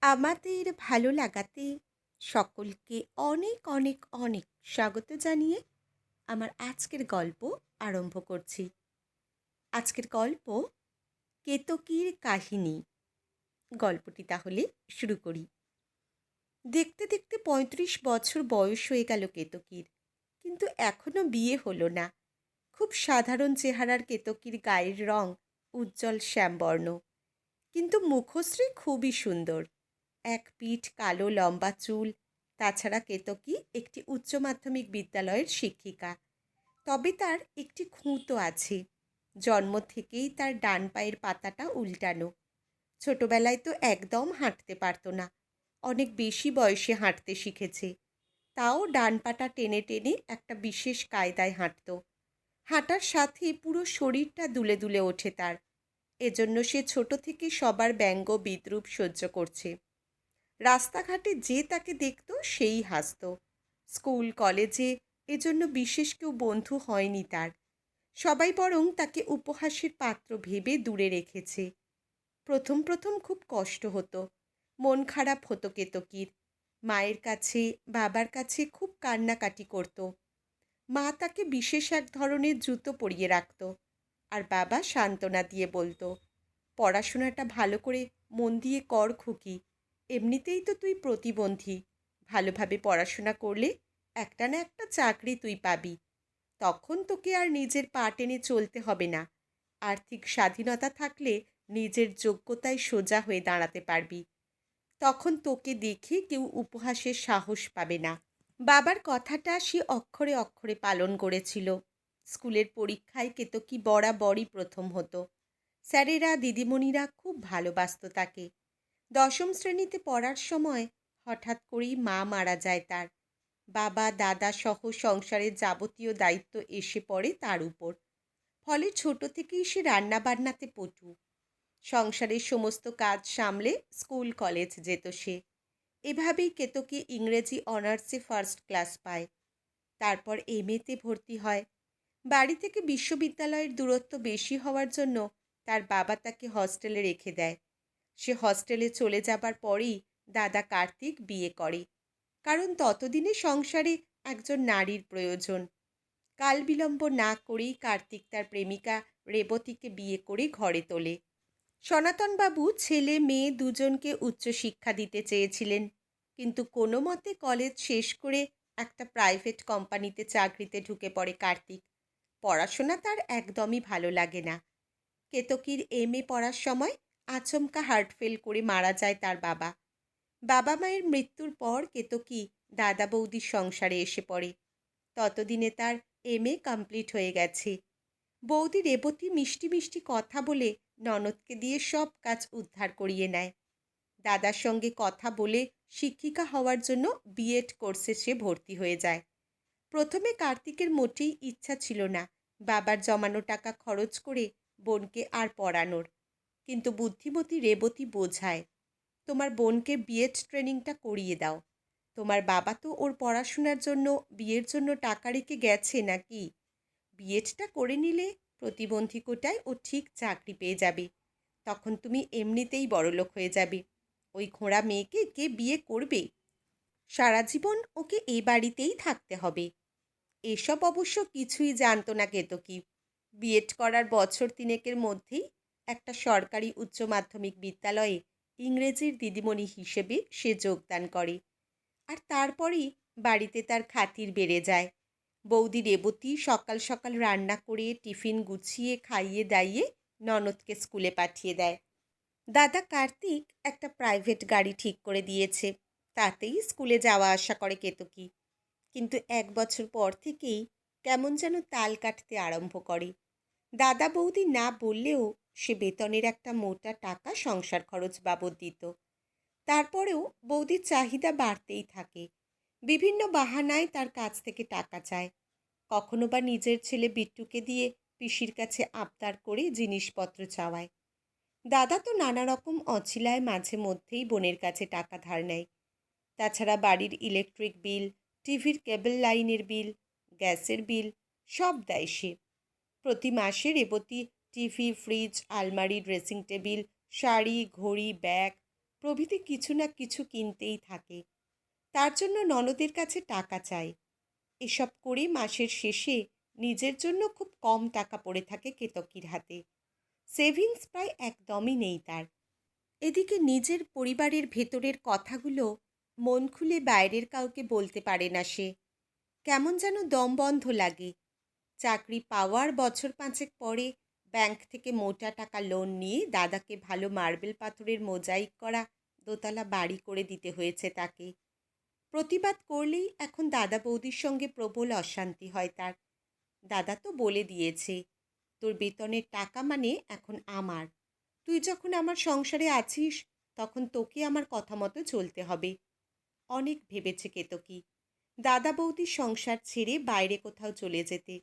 আমাদের ভালো লাগাতে সকলকে অনেক অনেক অনেক স্বাগত জানিয়ে আমার আজকের গল্প আরম্ভ করছি। আজকের গল্প কেতকীর কাহিনী। গল্পটি তাহলে শুরু করি। দেখতে দেখতে ৩৫ বছর বয়স হয়ে গেল কেতকীর, কিন্তু এখনো বিয়ে হলো না। খুব সাধারণ চেহারার কেতকীর গায়ের রং উজ্জ্বল শ্যামবর্ণ, কিন্তু মুখশ্রী খুবই সুন্দর। এক পিঠ কালো লম্বা চুল। তাছাড়া কেতকী একটি উচ্চ মাধ্যমিক বিদ্যালয়ের শিক্ষিকা। তবে তার একটি খুঁতো আছে। জন্ম থেকেই তার ডান পায়ের পাতাটা উল্টানো। ছোটবেলায় তো একদম হাঁটতে পারত না, অনেক বেশি বয়সে হাঁটতে শিখেছে। তাও ডান পাটা টেনে টেনে একটা বিশেষ কায়দায় হাঁটত। হাঁটার সাথে পুরো শরীরটা দুলে দুলে ওঠে তার। এজন্য সে ছোট থেকে সবার ব্যঙ্গ বিদ্রূপ সহ্য করছে। রাস্তাঘাটে যে তাকে দেখত সেই হাসত। স্কুল কলেজে এজন্য বিশেষ কেউ বন্ধু হয়নি তার। সবাই বরং তাকে উপহাসের পাত্র ভেবে দূরে রেখেছে। প্রথম প্রথম খুব কষ্ট হতো, মন খারাপ হতো কেতকীর। মায়ের কাছে বাবার কাছে খুব কান্নাকাটি করত। মা তাকে বিশেষ এক ধরনের জুতো পরিয়ে রাখত, আর বাবা সান্ত্বনা দিয়ে বলতো, পড়াশোনাটা ভালো করে মন দিয়ে কর খুকি, এমনিতেই তো তুই প্রতিবন্ধী। ভালোভাবে পড়াশোনা করলে একটা না একটা চাকরি তুই পাবি। তখন তোকে আর নিজের পা টেনে চলতে হবে না। আর্থিক স্বাধীনতা থাকলে নিজের যোগ্যতায় সোজা হয়ে দাঁড়াতে পারবি। তখন তোকে দেখে কেউ উপহাসের সাহস পাবে না। বাবার কথাটা সে অক্ষরে অক্ষরে পালন করেছিল। স্কুলের পরীক্ষায় কেতকী বরাবরই প্রথম হতো। স্যারেরা দিদিমণিরা খুব ভালোবাসত তাকে। ১০ম শ্রেণীতে পড়ার সময় হঠাৎ করেই মা মারা যায় তার। বাবা দাদা সহ সংসারের যাবতীয় দায়িত্ব এসে পড়ে তার উপর। ফলে ছোট থেকেই সে রান্নাবান্নাতে পটু। সংসারের সমস্ত কাজ সামলে স্কুল কলেজ যেত সে। এভাবেই কেতকী ইংরেজি অনার্সে ফার্স্ট ক্লাস পায়। তারপর এমএতে ভর্তি হয়। বাড়ি থেকে বিশ্ববিদ্যালয়ের দূরত্ব বেশি হওয়ার জন্য তার বাবা তাকে হস্টেলে রেখে দেয়। সে হস্টেলে চলে যাবার পরেই দাদা কার্তিক বিয়ে করে, কারণ ততদিনে সংসারে একজন নারীর প্রয়োজন। কাল বিলম্ব না করেই কার্তিক তার প্রেমিকা রেবতীকে বিয়ে করে ঘরে তোলে। সনাতনবাবু ছেলে মেয়ে দুজনকে উচ্চশিক্ষা দিতে চেয়েছিলেন, কিন্তু কোনো মতে কলেজ শেষ করে একটা প্রাইভেট কোম্পানিতে চাকরিতে ঢুকে পড়ে কার্তিক। পড়াশোনা তার একদমই ভালো লাগে না। কেতকীর এমএ পড়ার সময় আচমকা হার্ট ফেল করে মারা যায় তার বাবা। বাবা মায়ের মৃত্যুর পর কেতকী দাদা বৌদির সংসারে এসে পড়ে। ততদিনে তার এমএ কমপ্লিট হয়ে গেছে। বৌদি রেবতী মিষ্টি মিষ্টি কথা বলে ননদকে দিয়ে সব কাজ উদ্ধার করিয়ে নেয়। দাদার সঙ্গে কথা বলে শিক্ষিকা হওয়ার জন্য বিএড কোর্সে সে ভর্তি হয়ে যায়। প্রথমে কার্তিকের মোটেই ইচ্ছা ছিল না বাবার জমানো টাকা খরচ করে বোনকে আর পড়ানোর, কিন্তু বুদ্ধিমতী রেবতী বোঝায়, তোমার বোনকে বিএড ট্রেনিংটা করিয়ে দাও। তোমার বাবা তো ওর পড়াশোনার জন্য বিয়ের জন্য টাকা রেখে গেছে নাকি? বিএডটা করে নিলে প্রতিবন্ধী কোটায় ও ঠিক চাকরি পেয়ে যাবে। তখন তুমি এমনিতেই বড়লোক হয়ে যাবে। ওই খোঁড়া মেয়েকে কে বিয়ে করবে? সারা জীবন ওকে এই বাড়িতেই থাকতে হবে। এসব অবশ্য কিছুই জানত না কেতকী। বিএড করার বছর তিনেকের মধ্যেই একটা সরকারি উচ্চ মাধ্যমিক বিদ্যালয়ে ইংরেজির দিদিমণি হিসেবে সে যোগদান করে। আর তারপরেই বাড়িতে তার খাতির বেড়ে যায়। বৌদি রেবতী সকাল সকাল রান্না করে টিফিন গুছিয়ে খাইয়ে দাইয়ে ননদকে স্কুলে পাঠিয়ে দেয়। দাদা কার্তিক একটা প্রাইভেট গাড়ি ঠিক করে দিয়েছে, তাতেই স্কুলে যাওয়া আসা করে কেতকী। কিন্তু ১ বছর পর থেকেই কেমন যেন তাল কাটতে আরম্ভ করে। দাদা বৌদি না বললেও সে বেতনের একটা মোটা টাকা সংসার খরচ বাবদ দিত। তারপরেও বৌদির চাহিদা বাড়তেই থাকে। বিভিন্ন বাহানায় তার কাছ থেকে টাকা চায়। কখনো বা নিজের ছেলে বিট্টুকে দিয়ে পিসির কাছে আবদার করে জিনিসপত্র চাওয়ায়। দাদা তো নানা রকম অছিলায় মাঝে মধ্যেই বোনের কাছে টাকা ধার নেয়। তাছাড়া বাড়ির ইলেকট্রিক বিল, টিভির কেবল লাইনের বিল, গ্যাসের বিল সব দেয় সে। প্রতি মাসে রেবতী টিভি, ফ্রিজ, আলমারি, ড্রেসিং টেবিল, শাড়ি, ঘড়ি, ব্যাগ প্রভৃতি কিছু না কিছু কিনতেই থাকে। তার জন্য ননদের কাছে টাকা চায়। এসব করে মাসের শেষে নিজের জন্য খুব কম টাকা পড়ে থাকে কেতকীর হাতে। সেভিংস প্রায় একদমই নেই তার। এদিকে নিজের পরিবারের ভেতরের কথাগুলো মন খুলে বাইরের কাউকে বলতে পারে না সে। কেমন যেন দম বন্ধ লাগে। চাকরি পাওয়ার বছর পাঁচেক পরে ব্যাংক থেকে মোটা টাকা লোন নিয়ে দাদাকে ভালো মার্বেল পাথরের মোজাইক করা দোতলা বাড়ি করে দিতে হয়েছে তাকে। প্রতিবাদ করলেই এখন দাদা বৌদির সঙ্গে প্রবল অশান্তি হয় তার। দাদা তো বলে দিয়েছে, তোর বেতনের টাকা মানে এখন আমার। তুই যখন আমার সংসারে আছিস তখন তোকে আমার কথা মতো চলতে হবে। অনেক ভেবেছে কেতকী দাদা বৌদির সংসার ছেড়ে বাইরে কোথাও চলে যেতে,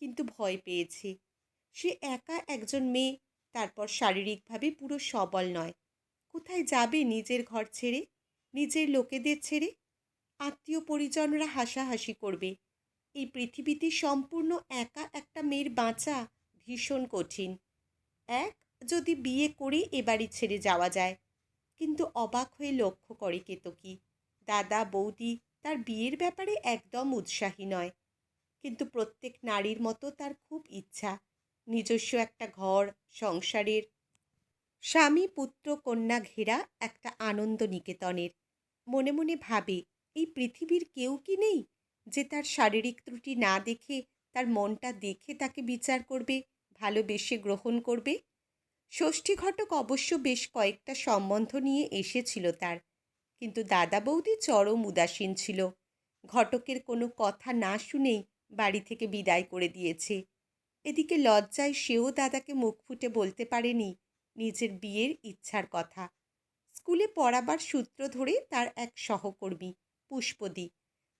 কিন্তু ভয় পেয়েছে। সে একা একজন মেয়ে, তারপর শারীরিকভাবে পুরো সবল নয়। কোথায় যাবে নিজের ঘর ছেড়ে, নিজের লোকেদের ছেড়ে? আত্মীয় পরিজনরা হাসাহাসি করবে। এই পৃথিবীতে সম্পূর্ণ একা একটা মেয়ের বাঁচা ভীষণ কঠিন। এক, যদি বিয়ে করে এ বাড়ি ছেড়ে যাওয়া যায়। কিন্তু অবাক হয়ে লক্ষ্য করে কেতকী দাদা বৌদি তার বিয়ের ব্যাপারে একদম উৎসাহী নয়। কিন্তু প্রত্যেক নারীর মতো তার খুব ইচ্ছা নিজস্ব একটা ঘর, সংসারের, স্বামী পুত্র কন্যা ঘেরা একটা আনন্দ নিকেতনের। মনে মনে ভাবে, এই পৃথিবীর কেউ কি নেই যে তার শারীরিক ত্রুটি না দেখে তার মনটা দেখে তাকে বিচার করবে, ভালোবেসে গ্রহণ করবে। ষষ্ঠী ঘটক অবশ্য বেশ কয়েকটা সম্বন্ধ নিয়ে এসেছিল তার, কিন্তু দাদা বৌদি চরম উদাসীন ছিল। ঘটকের কোনো কথা না শুনেই বাড়ি থেকে বিদায় করে দিয়েছে। এদিকে লজ্জায় সেও দাদাকে মুখ ফুটে বলতে পারেনি নিজের বিয়ের ইচ্ছার কথা। স্কুলে পড়াবার সূত্র ধরে তার এক সহকর্মী পুষ্পদি,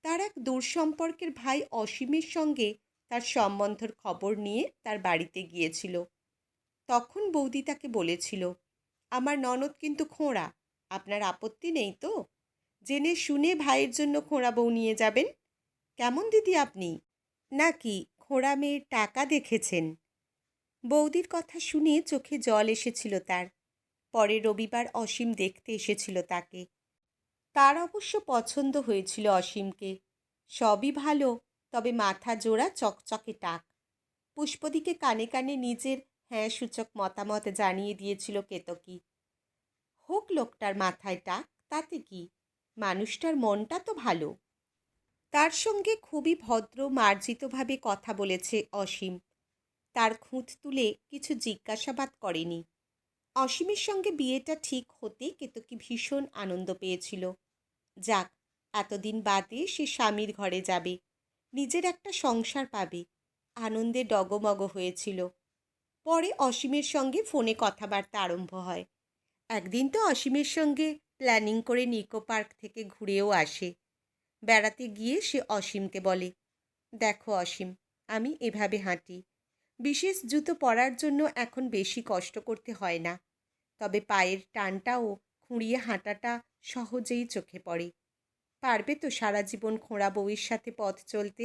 তার এক দূর সম্পর্কের ভাই অসীমের সঙ্গে তার সম্বন্ধর খবর নিয়ে তার বাড়িতে গিয়েছিল। তখন বৌদি তাকে বলেছিল, আমার ননদ কিন্তু খোঁড়া, আপনার আপত্তি নেই তো? জেনে শুনে ভাইয়ের জন্য খোঁড়া বউ নিয়ে যাবেন। কেমন দিদি আপনি? নাকি খোঁড়া মেয়ের টাকা দেখেছেন? বৌদির কথা শুনে চোখে জল এসেছিল তার। পরের রবিবার অসীম দেখতে এসেছিল তাকে। তার অবশ্য পছন্দ হয়েছিল অসীমকে। সবই ভালো, তবে মাথা জোড়া চকচকে টাক। পুষ্পদিকে কানে কানে নিজের হ্যাঁ সূচক মতামত জানিয়ে দিয়েছিল কেতকী। হোক লোকটার মাথায় টাক, তাতে কি, মানুষটার মনটা তো ভালো। তার সঙ্গে খুবই ভদ্র মার্জিতভাবে কথা বলেছে অসীম। তার খুঁত তুলে কিছু জিজ্ঞাসাবাদ করেনি। অসীমের সঙ্গে বিয়েটা ঠিক হতে কেতকী ভীষণ আনন্দ পেয়েছিল। যাক, এতদিন বাদে সে স্বামীর ঘরে যাবে, নিজের একটা সংসার পাবে। আনন্দে ডগমগ হয়েছিল। পরে অসীমের সঙ্গে ফোনে কথাবার্তা আরম্ভ হয়। একদিন তো অসীমের সঙ্গে প্ল্যানিং করে নিকো পার্ক থেকে ঘুরেও আসে। বেড়াতে গিয়ে সে অসীমকে বলে, দেখো অসীম, আমি এভাবে হাঁটি। বিশেষ জুতো পরার জন্য এখন বেশি কষ্ট করতে হয় না, তবে পায়ের টানটাও খুঁড়িয়ে হাঁটাটা সহজেই চোখে পড়ে। পারবে তো সারা জীবন খোঁড়া বউয়ের সাথে পথ চলতে?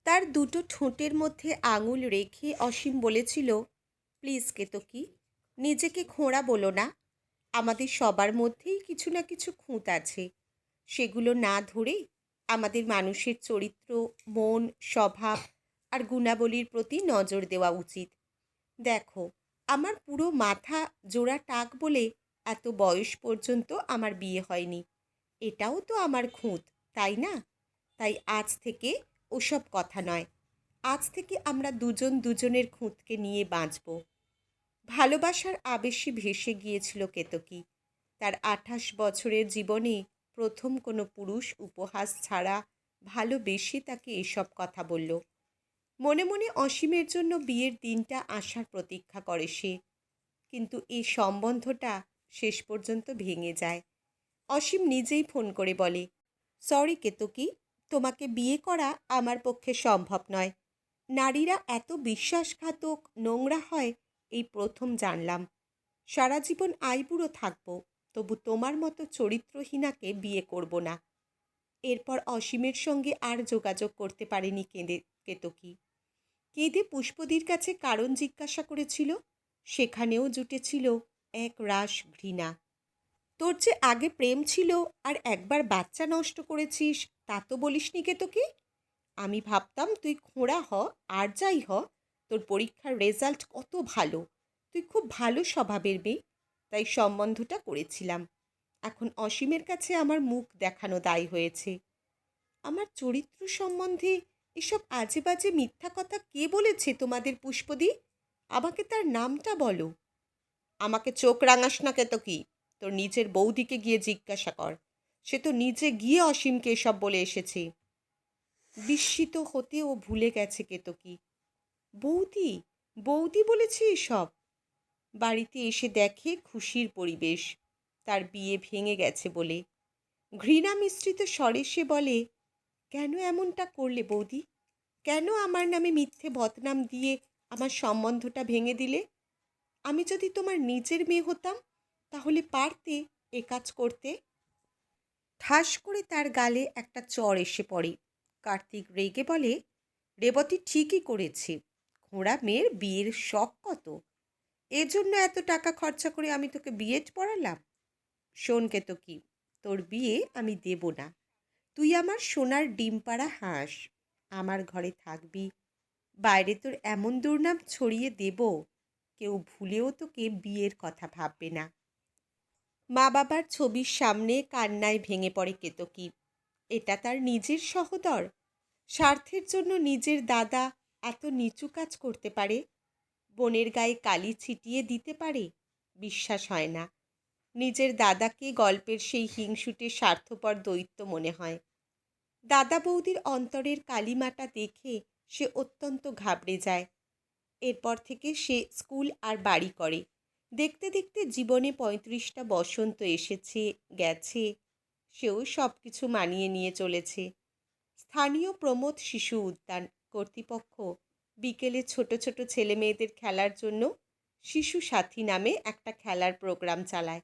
তার দুটো ঠোঁটের মধ্যে আঙুল রেখে অসীম বলেছিল, প্লিজ কেতকী, নিজেকে খোঁড়া বলো না। আমাদের সবার মধ্যেই কিছু না কিছু খুঁত আছে। সেগুলো না ধরে আমাদের মানুষের চরিত্র, মন, স্বভাব আর গুণাবলীর প্রতি নজর দেওয়া উচিত। দেখো, আমার পুরো মাথা জোড়া টাক বলে এত বয়স পর্যন্ত আমার বিয়ে হয়নি। এটাও তো আমার খুঁত, তাই না? তাই আজ থেকে ওসব কথা নয়। আজ থেকে আমরা দুজন দুজনের খুঁতকে নিয়ে বাঁচব। ভালোবাসার আবেশে ভেসে গিয়েছিল কেতকী। তার ২৮ বছরের জীবনে প্রথম কোনো পুরুষ উপহাস ছাড়া ভালোবেসে তাকে এসব কথা বলল। মনে মনে অসীমের জন্য বিয়ের দিনটা আসার প্রতীক্ষা করে সে। কিন্তু এই সম্বন্ধটা শেষ পর্যন্ত ভেঙে যায়। অসীম নিজেই ফোন করে বলে, সরি কেতকী, তোমাকে বিয়ে করা আমার পক্ষে সম্ভব নয়। নারীরা এত বিশ্বাসঘাতক, নোংরা হয় এই প্রথম জানলাম। সারা জীবন আইবুড়ো থাকব, তবু তোমার মতো চরিত্রহীনাকে বিয়ে করব না। এরপর অসীমের সঙ্গে আর যোগাযোগ করতে পারেনি কেতকী। কেঁদে পুষ্পদির কাছে কারণ জিজ্ঞাসা করেছিল, সেখানেও জুটেছিল এক রাশ ঘৃণা। তোর যে আগে প্রেম ছিল আর একবার বাচ্চা নষ্ট করেছিস, তা তো বলিসনি কেতকী। আমি ভাবতাম তুই খোঁড়া হ, আর যাই হ, তোর পরীক্ষার রেজাল্ট কত ভালো, তুই খুব ভালো স্বভাবের মেয়ে, তাই সম্বন্ধটা করেছিলাম। এখন অসীমের কাছে আমার মুখ দেখানো দায় হয়েছে। আমার চরিত্র সম্বন্ধে এসব আজে বাজে মিথ্যা কথা কে বলেছে তোমাদের পুষ্পদি? আমাকে তার নামটা বলো। আমাকে চোখ রাঙাস না কেতকী, তোর নিজের বৌদিকে গিয়ে জিজ্ঞাসা কর। সে তো নিজে গিয়ে অসীমকে এসব বলে এসেছে। বিস্মিত হতে ও ভুলে গেছে কেতকী। বৌদি, বৌদি বলেছে এসব? বাড়িতে এসে দেখে খুশির পরিবেশ, তার বিয়ে ভেঙে গেছে বলে। ঘৃণা মিশ্রিত স্বরে সে বলে, কেন এমনটা করলে বৌদি? কেন আমার নামে মিথ্যে বদনাম দিয়ে আমার সম্বন্ধটা ভেঙে দিলে? আমি যদি তোমার নিজের মেয়ে হতাম, তাহলে পারতে এ কাজ করতে? ঠাস করে তার গালে একটা চড় এসে পড়ে। কার্তিক রেগে বলে, রেবতী ঠিকই করেছে, খোঁড়া মেয়ের বিয়ের শখ কত, এজন্য এত টাকা খরচা করে আমি তোকে বিয়েট পড়ালাম। শোন কেতকী, তোর বিয়ে আমি দেব না। তুই আমার সোনার ডিম পাড়া হাঁস, আমার ঘরে থাকবি, বাইরে তোর এমন দুর্নাম ছড়িয়ে দেব, কেউ ভুলেও তোকে বিয়ের কথা ভাববে না। মা বাবার ছবির সামনে কান্নায় ভেঙে পড়ে কেতকী। এটা তার নিজের সহোদর, স্বার্থের জন্য নিজের দাদা এত নিচু কাজ করতে পারে, বোনের গায়ে কালি ছিটিয়ে দিতে পারে? বিশ্বাস হয় না। নিজের দাদাকে গল্পের সেই হিংসুটে স্বার্থপর দৈত্য মনে হয়। দাদা বৌদির অন্তরের কালিমাটা দেখে সে অত্যন্ত ঘাবড়ে যায়। এরপর থেকে সে স্কুল আর বাড়ি করে। দেখতে দেখতে জীবনে ৩৫টা বসন্ত এসেছে, গেছে, সেও সব কিছু মানিয়ে নিয়ে চলেছে। স্থানীয় প্রমোদ শিশু উদ্যান কর্তৃপক্ষ বিকেলে ছোট ছোট ছেলে মেয়েদের খেলার জন্য শিশু সাথী নামে একটা খেলার প্রোগ্রাম চালায়।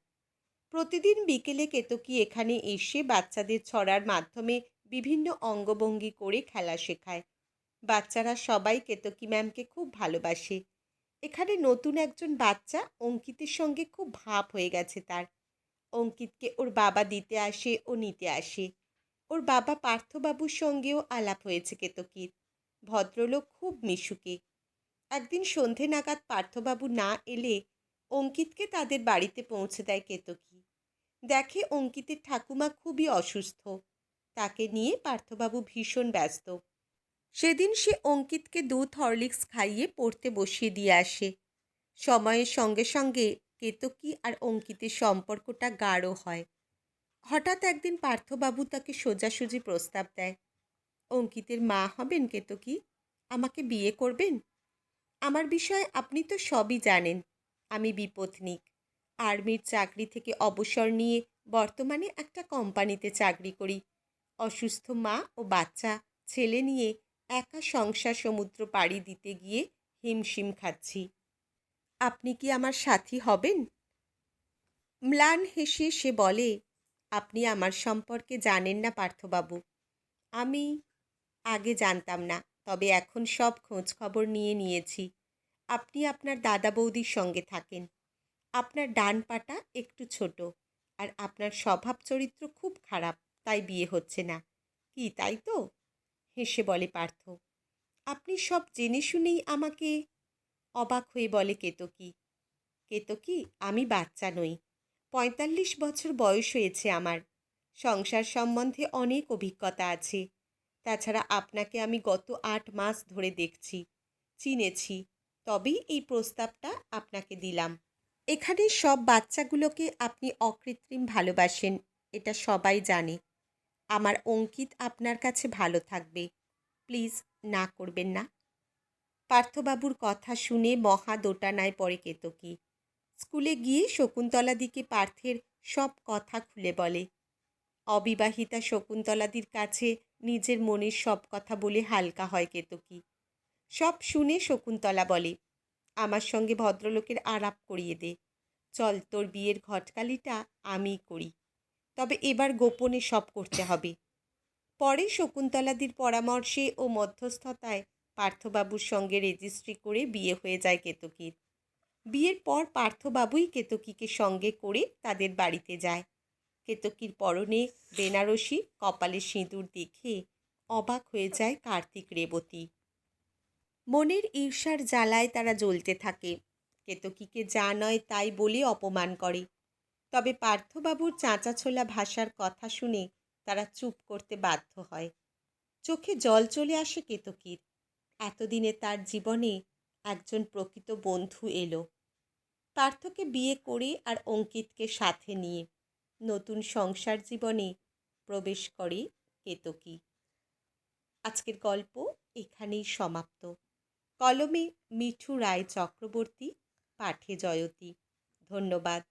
প্রতিদিন বিকেলে কেতকী এখানে এসে বাচ্চাদের ছড়ার মাধ্যমে বিভিন্ন অঙ্গভঙ্গি করে খেলা শেখায়। বাচ্চারা সবাই কেতকী ম্যামকে খুব ভালোবাসে। এখানে নতুন একজন বাচ্চা অঙ্কিতের সঙ্গে খুব ভাব হয়ে গেছে তার। অঙ্কিতকে ওর বাবা দিতে আসে ও নিতে আসে। ওর বাবা পার্থবাবুর সঙ্গেও আলাপ হয়েছে কেতকীর। ভদ্রলোক খুব মিশুকে। একদিন সন্ধে নাগাদ পার্থবাবু না এলে অঙ্কিতকে তাদের বাড়িতে পৌঁছে দেয় কেতকী। দেখে অঙ্কিতের ঠাকুমা খুবই অসুস্থ। তাকে নিয়ে পার্থবাবু ভীষণ ব্যস্ত। সেদিন সে অঙ্কিতকে দুধ হরলিক্স খাইয়ে পড়তে বসিয়ে দিয়ে আসে। সময়ের সঙ্গে সঙ্গে কেতকী আর অঙ্কিতের সম্পর্কটা গাঢ় হয়। হঠাৎ একদিন পার্থবাবু তাকে সোজাসুজি প্রস্তাব দেয়, অঙ্কিতের মা হবেন কেতকী? আমাকে বিয়ে করবেন? আমার বিষয়ে আপনি তো সবই জানেন। আমি বিপত্নিক, আর্মির চাকরি থেকে অবসর নিয়ে বর্তমানে একটা কোম্পানিতে চাকরি করি। অসুস্থ মা ও বাচ্চা ছেলে নিয়ে একা সংসার সমুদ্র পাড়ি দিতে গিয়ে হিমশিম খাচ্ছি। আপনি কি আমার সাথী হবেন? ম্লান হেসে সে বলে, আপনি আমার সম্পর্কে জানেন না পার্থবাবু। আমি আগে জানতাম না, তবে এখন সব খোঁজ খবর নিয়ে নিয়েছি। আপনি আপনার দাদা বৌদির সঙ্গে থাকেন। আপনার ডান পাটা একটু ছোট, আর আপনার স্বভাব চরিত্র খুব খারাপ, তাই বিয়ে হচ্ছে না। কি তাই তো? হেসে বলে পার্থ। আপনি সব জেনে শুনেই আমাকে? অবাক হয়ে বলে কেতকী। কেতকী, আমি বাচ্চা নই। ৪৫ বছর বয়স হয়েছে আমার। সংসার সম্বন্ধে অনেক অভিজ্ঞতা আছে। তাছাড়া আপনাকে আমি গত ৮ মাস ধরে দেখছি, চিনেছি, তবেই এই প্রস্তাবটা আপনাকে দিলাম। এখানে সব বাচ্চাগুলোকে আপনি অকৃত্রিম ভালোবাসেন, এটা সবাই জানে। আমার অঙ্কিত আপনার কাছে ভালো থাকবে। প্লিজ না করবেন না। পার্থবাবুর কথা শুনে মহা দোটানায় পড়ে কেতকী। স্কুলে গিয়ে শকুন্তলাদিকে পার্থের সব কথা খুলে বলে। অবিবাহিতা শকুন্তলাদির কাছে নিজের মনের সব কথা বলে হালকা হয় কেতকী। সব শুনে শকুন্তলা বলে, আমার সঙ্গে ভদ্রলোকের আলাপ করিয়ে দে। চল, তোর বিয়ের ঘটকালিটা আমিই করি, তবে এবার গোপনে সব করতে হবে। পরে শকুন্তলাদির পরামর্শে ও মধ্যস্থতায় পার্থবাবুর সঙ্গে রেজিস্ট্রি করে বিয়ে হয়ে যায় কেতকীর। বিয়ের পর পার্থবাবুই কেতকীকে সঙ্গে করে তাদের বাড়িতে যায়। কেতকীর পরনে বেনারসি, কপালে সিঁদুর দেখে অবাক হয়ে যায় কার্তিক রেবতী। মনের ঈর্ষার জ্বালায় তারা জ্বলতে থাকে। কেতকীকে যা নয় তাই বলে অপমান করে। তবে পার্থবাবুর চাঁচাছোলা ভাষার কথা শুনে তারা চুপ করতে বাধ্য হয়। চোখে জল চলে আসে কেতকীর। এতদিনে তার জীবনে একজন প্রকৃত বন্ধু এলো। পার্থকে বিয়ে করে আর অঙ্কিতকে সাথে নিয়ে নতুন সংসার জীবনে প্রবেশ করে কেতকী। আজকের গল্প এখানেই সমাপ্ত। কলমে মিঠু রায় চক্রবর্তী, পাঠে জয়তী। ধন্যবাদ।